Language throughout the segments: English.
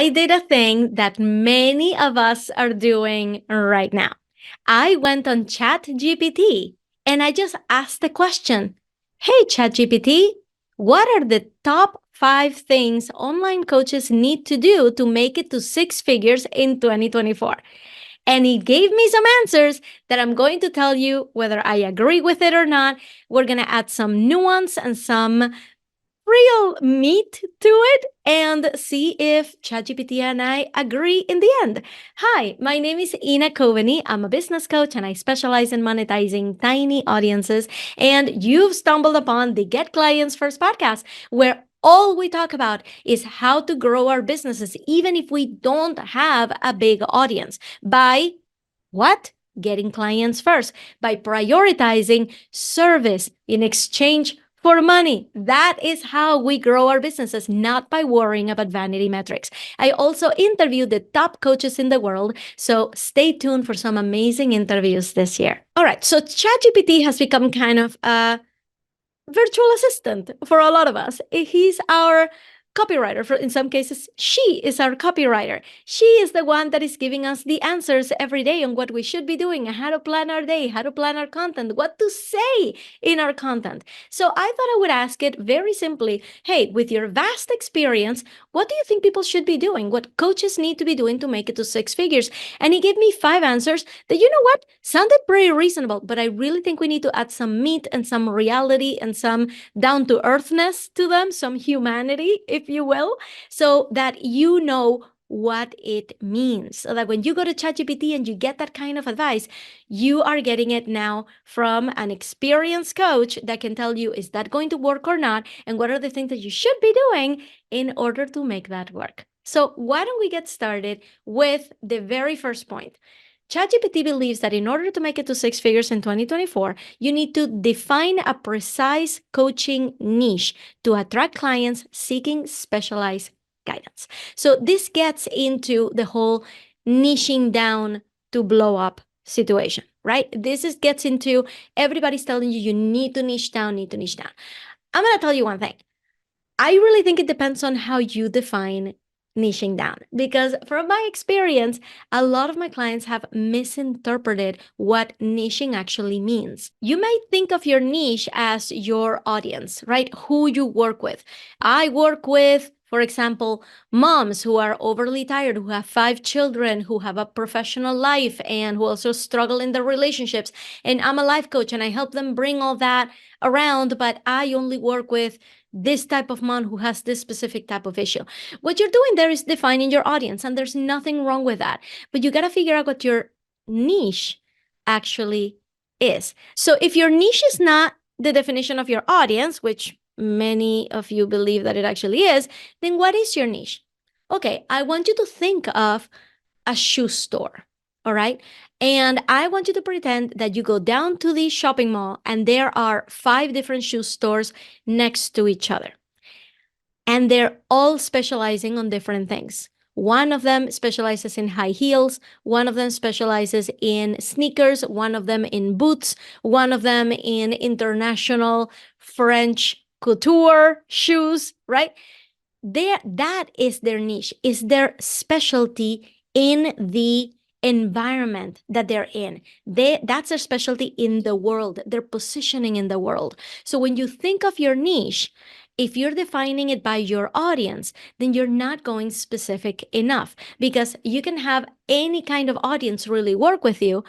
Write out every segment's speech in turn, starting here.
I did a thing that many of us are doing right now. I went on ChatGPT and I just asked the question, hey, ChatGPT, what are the top 5 things online coaches need to do to make it to 6 figures in 2024? And it gave me some answers that I'm going to tell you whether I agree with it or not. We're going to add some nuance and some real meat to it and see if ChatGPT and I agree in the end. Hi, my name is Ina Coveney. I'm a business coach and I specialize in monetizing tiny audiences. And you've stumbled upon the Get Clients First podcast, where all we talk about is how to grow our businesses, even if we don't have a big audience, by what? Getting clients first, by prioritizing service in exchange for money. That is how we grow our businesses, not by worrying about vanity metrics. I also interview the top coaches in the world, so stay tuned for some amazing interviews this year. All right, so ChatGPT has become kind of a virtual assistant for a lot of us. He's our copywriter. In some cases, she is our copywriter. She is the one that is giving us the answers every day on what we should be doing, how to plan our day, how to plan our content, what to say in our content. So I thought I would ask it very simply, hey, with your vast experience, what do you think people should be doing? What coaches need to be doing to make it to 6 figures? And he gave me 5 answers that, you know what, sounded pretty reasonable, but I really think we need to add some meat and some reality and some down-to-earthness to them, some humanity, if you will, so that you know what it means. So that when you go to ChatGPT and you get that kind of advice, you are getting it now from an experienced coach that can tell you, is that going to work or not? And what are the things that you should be doing in order to make that work? So why don't we get started with the very first point? ChatGPT believes that in order to make it to 6 figures in 2024, you need to define a precise coaching niche to attract clients seeking specialized guidance. So this gets into the whole niching down to blow up situation, right? Gets into everybody's telling you need to niche down, I'm going to tell you one thing. I really think it depends on how you define niching down, because from my experience, a lot of my clients have misinterpreted what niching actually means. You might think of your niche as your audience, right? Who you work with. I work with, for example, moms who are overly tired, who have 5 children, who have a professional life, and who also struggle in their relationships. And I'm a life coach and I help them bring all that around, but I only work with this type of mom who has this specific type of issue. What you're doing there is defining your audience, and there's nothing wrong with that. But you got to figure out what your niche actually is. So if your niche is not the definition of your audience, which many of you believe that it actually is, then what is your niche? Okay, I want you to think of a shoe store, all right? And I want you to pretend that you go down to the shopping mall and there are 5 different shoe stores next to each other. And they're all specializing on different things. One of them specializes in high heels, one of them specializes in sneakers, one of them in boots, one of them in international French couture shoes, right? That is their niche, is their specialty in the environment that they're in. That's their specialty in the world, their positioning in the world. So when you think of your niche, if you're defining it by your audience, then you're not going specific enough, because you can have any kind of audience really work with you,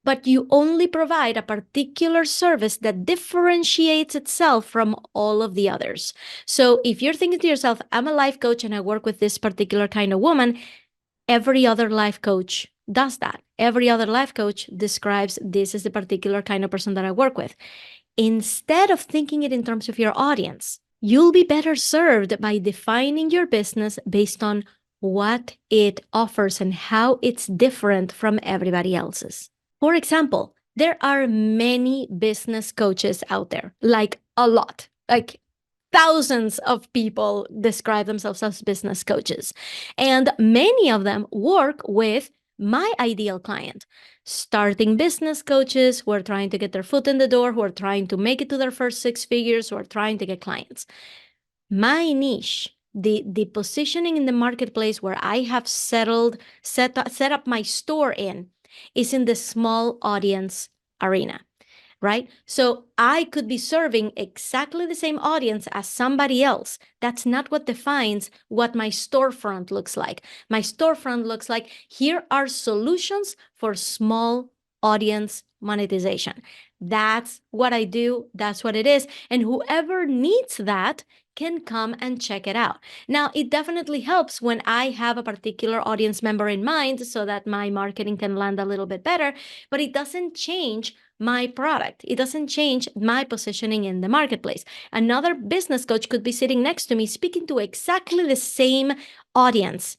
but you only provide a particular service that differentiates itself from all of the others. So if you're thinking to yourself, I'm a life coach and I work with this particular kind of woman, every other life coach does that. Every other life coach describes this is the particular kind of person that I work with. Instead of thinking it in terms of your audience, you'll be better served by defining your business based on what it offers and how it's different from everybody else's. For example, there are many business coaches out there, like a lot, like thousands of people describe themselves as business coaches. And many of them work with my ideal client, starting business coaches who are trying to get their foot in the door, who are trying to make it to their first 6 figures, who are trying to get clients. My niche, the positioning in the marketplace where I have set up my store in is in the small audience arena, right? So I could be serving exactly the same audience as somebody else. That's not what defines what my storefront looks like. My storefront looks like, here are solutions for small audience monetization. That's what I do. That's what it is. And whoever needs that can come and check it out. Now, it definitely helps when I have a particular audience member in mind so that my marketing can land a little bit better, but it doesn't change my product. It doesn't change my positioning in the marketplace. Another business coach could be sitting next to me speaking to exactly the same audience,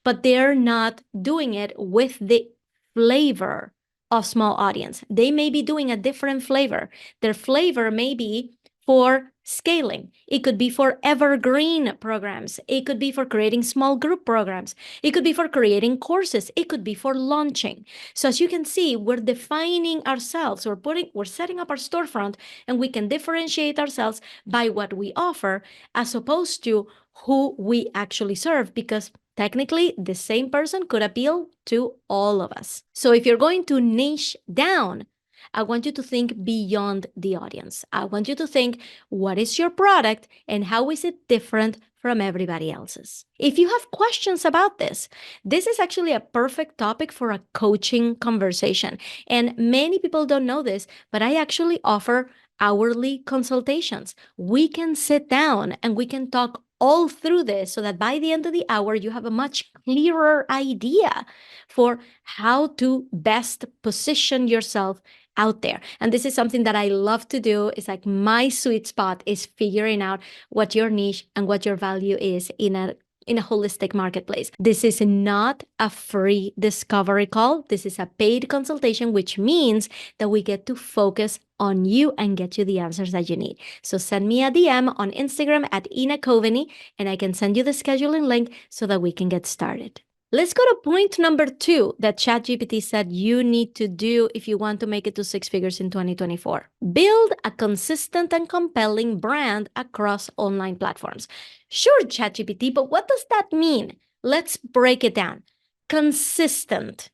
but they're not doing it with the flavor of small audience. They may be doing a different flavor. Their flavor may be for scaling. It could be for evergreen programs. It could be for creating small group programs. It could be for creating courses. It could be for launching. So as you can see, we're defining ourselves. We're setting up our storefront, and we can differentiate ourselves by what we offer as opposed to who we actually serve, because technically, the same person could appeal to all of us. So if you're going to niche down, I want you to think beyond the audience. I want you to think, what is your product and how is it different from everybody else's? If you have questions about this is actually a perfect topic for a coaching conversation. And many people don't know this, but I actually offer hourly consultations. We can sit down and we can talk all through this so that by the end of the hour, you have a much clearer idea for how to best position yourself out there. And this is something that I love to do. It's like my sweet spot is figuring out what your niche and what your value is in a holistic marketplace. This is not a free discovery call. This is a paid consultation, which means that we get to focus on you and get you the answers that you need. So send me a DM on Instagram at Ina Coveney, and I can send you the scheduling link so that we can get started. Let's go to point number 2 that ChatGPT said you need to do if you want to make it to 6 figures in 2024. Build a consistent and compelling brand across online platforms. Sure, ChatGPT, but what does that mean? Let's break it down. Consistent.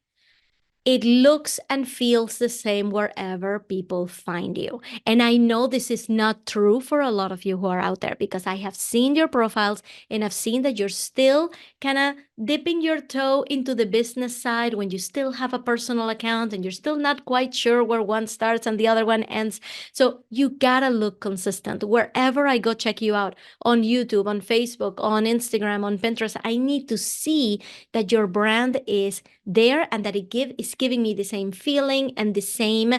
It looks and feels the same wherever people find you. And I know this is not true for a lot of you who are out there, because I have seen your profiles and I've seen that you're still kind of dipping your toe into the business side when you still have a personal account and you're still not quite sure where one starts and the other one ends. So you gotta look consistent. Wherever I go check you out, on YouTube, on Facebook, on Instagram, on Pinterest, I need to see that your brand is there and that is giving me the same feeling and the same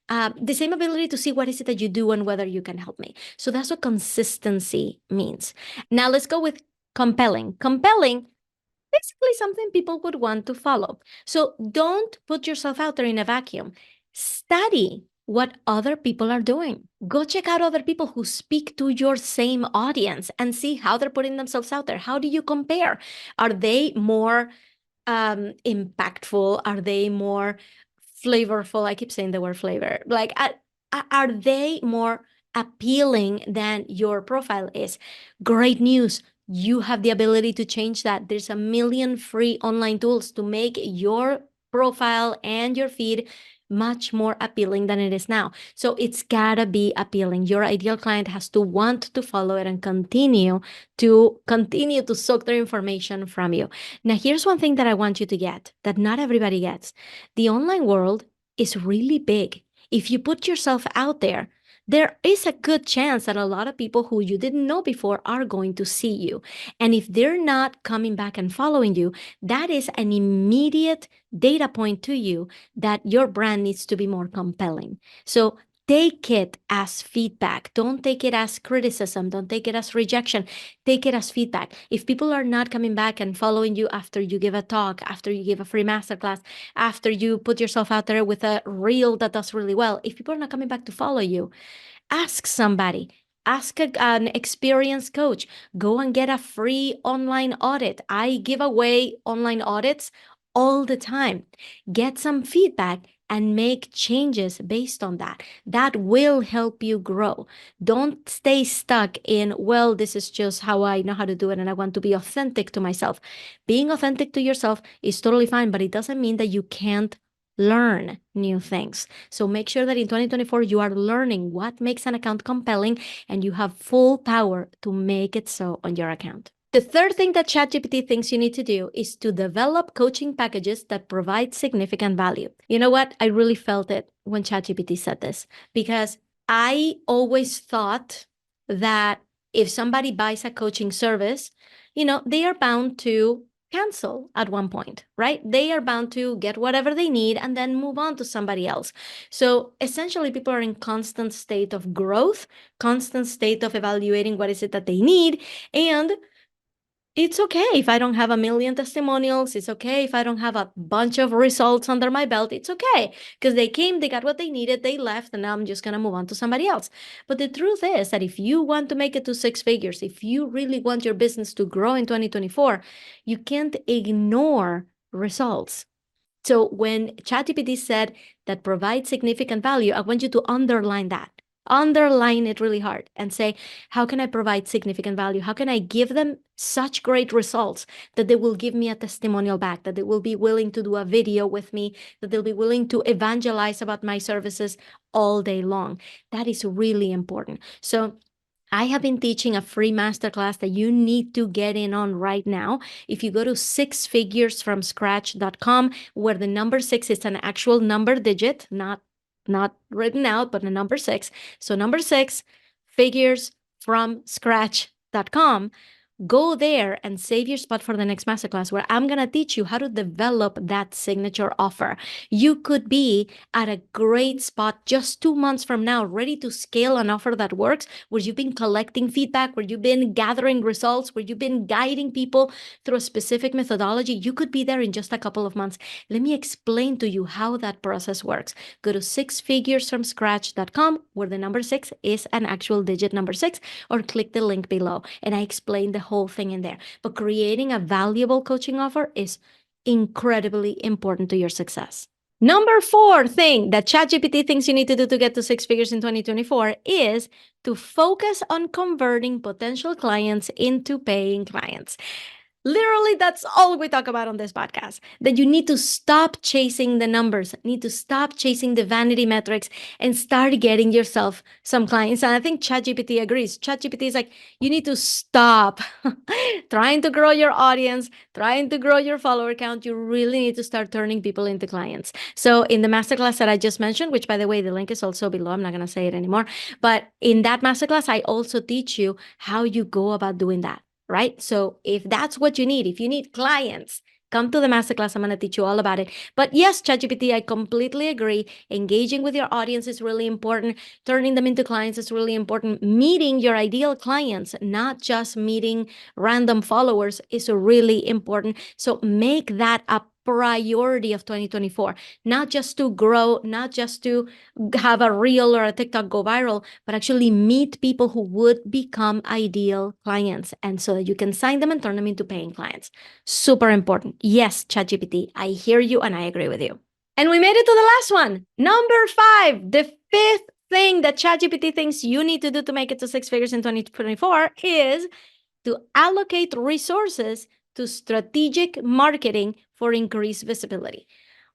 ability to see what is it that you do and whether you can help me. So that's what consistency means. Now let's go with compelling. Compelling, basically something people would want to follow. So don't put yourself out there in a vacuum. Study what other people are doing. Go check out other people who speak to your same audience and see how they're putting themselves out there. How do you compare? Are they more impactful? Are they more flavorful? I keep saying the word flavor. Like, are they more appealing than your profile is? Great news. You have the ability to change that. There's a million free online tools to make your profile and your feed much more appealing than it is now. So it's gotta be appealing. Your ideal client has to want to follow it and continue to soak their information from you. Now, here's one thing that I want you to get that not everybody gets. The online world is really big. If you put yourself out there is a good chance that a lot of people who you didn't know before are going to see you. And if they're not coming back and following you, that is an immediate data point to you that your brand needs to be more compelling. So take it as feedback. Don't take it as criticism. Don't take it as rejection. Take it as feedback. If people are not coming back and following you after you give a talk, after you give a free masterclass, after you put yourself out there with a reel that does really well, if people are not coming back to follow you, ask somebody. Ask an experienced coach. Go and get a free online audit. I give away online audits all the time. Get some feedback and make changes based on that. That will help you grow. Don't stay stuck in, well, this is just how I know how to do it and I want to be authentic to myself. Being authentic to yourself is totally fine, but it doesn't mean that you can't learn new things. So make sure that in 2024, you are learning what makes an account compelling and you have full power to make it so on your account. The third thing that ChatGPT thinks you need to do is to develop coaching packages that provide significant value. You know what? I really felt it when ChatGPT said this, because I always thought that if somebody buys a coaching service, they are bound to cancel at one point, right? They are bound to get whatever they need and then move on to somebody else. So essentially, people are in constant state of growth, constant state of evaluating what is it that they need. And it's okay if I don't have a million testimonials. It's okay if I don't have a bunch of results under my belt. It's okay, because they came, they got what they needed, they left, and now I'm just going to move on to somebody else. But the truth is that if you want to make it to six figures, if you really want your business to grow in 2024, you can't ignore results. So when ChatGPT said that provides significant value, I want you to underline that. Underline it really hard and say, how can I provide significant value? How can I give them such great results that they will give me a testimonial back, that they will be willing to do a video with me, that they'll be willing to evangelize about my services all day long? That is really important. So I have been teaching a free masterclass that you need to get in on right now. If you go to sixfiguresfromscratch.com, where the number 6 is an actual number digit, not written out, but the number 6. So number 6, figuresfromscratch.com. Go there and save your spot for the next masterclass, where I'm going to teach you how to develop that signature offer. You could be at a great spot just 2 months from now, ready to scale an offer that works, where you've been collecting feedback, where you've been gathering results, where you've been guiding people through a specific methodology. You could be there in just a couple of months. Let me explain to you how that process works. Go to sixfiguresfromscratch.com, where the number 6 is an actual digit number 6, or click the link below, and I explain the whole thing in there. But creating a valuable coaching offer is incredibly important to your success. Number 4 thing that ChatGPT thinks you need to do to get to six figures in 2024 is to focus on converting potential clients into paying clients. Literally, that's all we talk about on this podcast, that you need to stop chasing the numbers, need to stop chasing the vanity metrics, and start getting yourself some clients. And I think ChatGPT agrees. ChatGPT is like, you need to stop trying to grow your audience, trying to grow your follower count. You really need to start turning people into clients. So in the masterclass that I just mentioned, which by the way, the link is also below, I'm not going to say it anymore, but in that masterclass, I also teach you how you go about doing that. Right? So if that's what you need, if you need clients, come to the masterclass. I'm going to teach you all about it. But yes, ChatGPT, I completely agree. Engaging with your audience is really important. Turning them into clients is really important. Meeting your ideal clients, not just meeting random followers, is really important. So make that a priority of 2024, not just to grow, not just to have a reel or a TikTok go viral, but actually meet people who would become ideal clients, and so that you can sign them and turn them into paying clients. Super important. Yes, ChatGPT, I hear you and I agree with you. And we made it to the last one. Number 5, the 5th thing that ChatGPT thinks you need to do to make it to six figures in 2024 is to allocate resources to strategic marketing for increased visibility.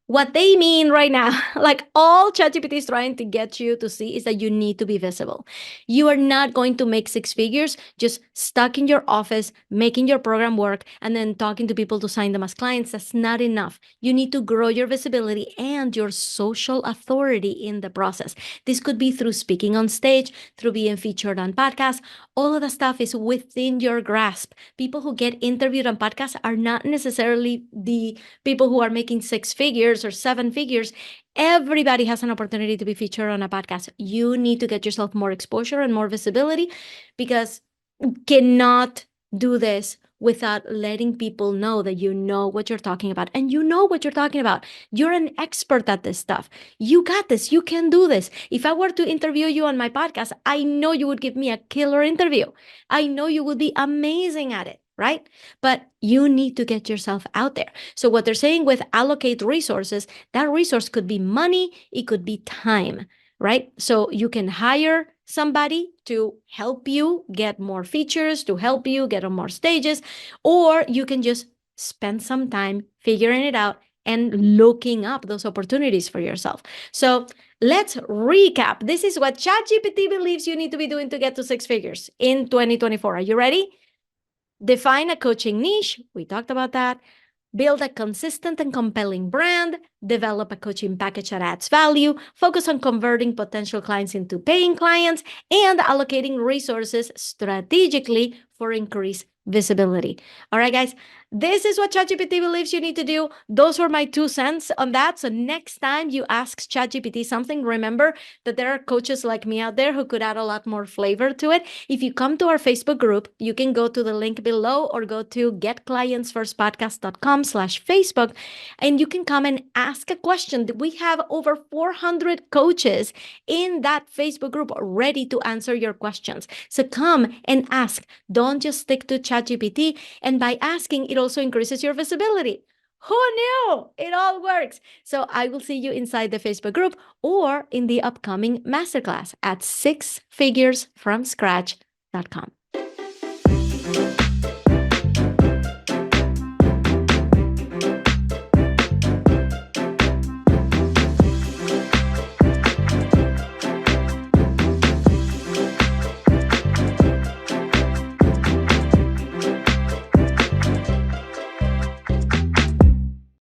What they mean right now, like all ChatGPT is trying to get you to see, is that you need to be visible. You are not going to make six figures just stuck in your office, making your program work, and then talking to people to sign them as clients. That's not enough. You need to grow your visibility and your social authority in the process. This could be through speaking on stage, through being featured on podcasts. All of the stuff is within your grasp. People who get interviewed on podcasts are not necessarily the people who are making six figures or seven figures. Everybody has an opportunity to be featured on a podcast. You need to get yourself more exposure and more visibility, because you cannot do this without letting people know that you know what you're talking about. And you know what you're talking about. You're an expert at this stuff. You got this. You can do this. If I were to interview you on my podcast, I know you would give me a killer interview. I know you would be amazing at it. right? But you need to get yourself out there. So what they're saying with allocate resources, that resource could be money, it could be time, right? So you can hire somebody to help you get more features, to help you get on more stages, or you can just spend some time figuring it out and looking up those opportunities for yourself. So let's recap. This is what ChatGPT believes you need to be doing to get to six figures in 2024. Are you ready? Define a coaching niche. We talked about that. Build a consistent and compelling brand, develop a coaching package that adds value, focus on converting potential clients into paying clients, and allocating resources strategically for increased visibility. All right, guys, this is what ChatGPT believes you need to do. Those were my 2 cents on that. So next time you ask ChatGPT something, remember that there are coaches like me out there who could add a lot more flavor to it. If you come to our Facebook group, you can go to the link below or go to getclientsfirstpodcast.com/Facebook, and you can come and ask a question. We have over 400 coaches in that Facebook group ready to answer your questions. So come and ask. Don't just stick to ChatGPT. And by asking, it also increases your visibility. Who knew? It all works. So I will see you inside the Facebook group or in the upcoming masterclass at sixfiguresfromscratch.com.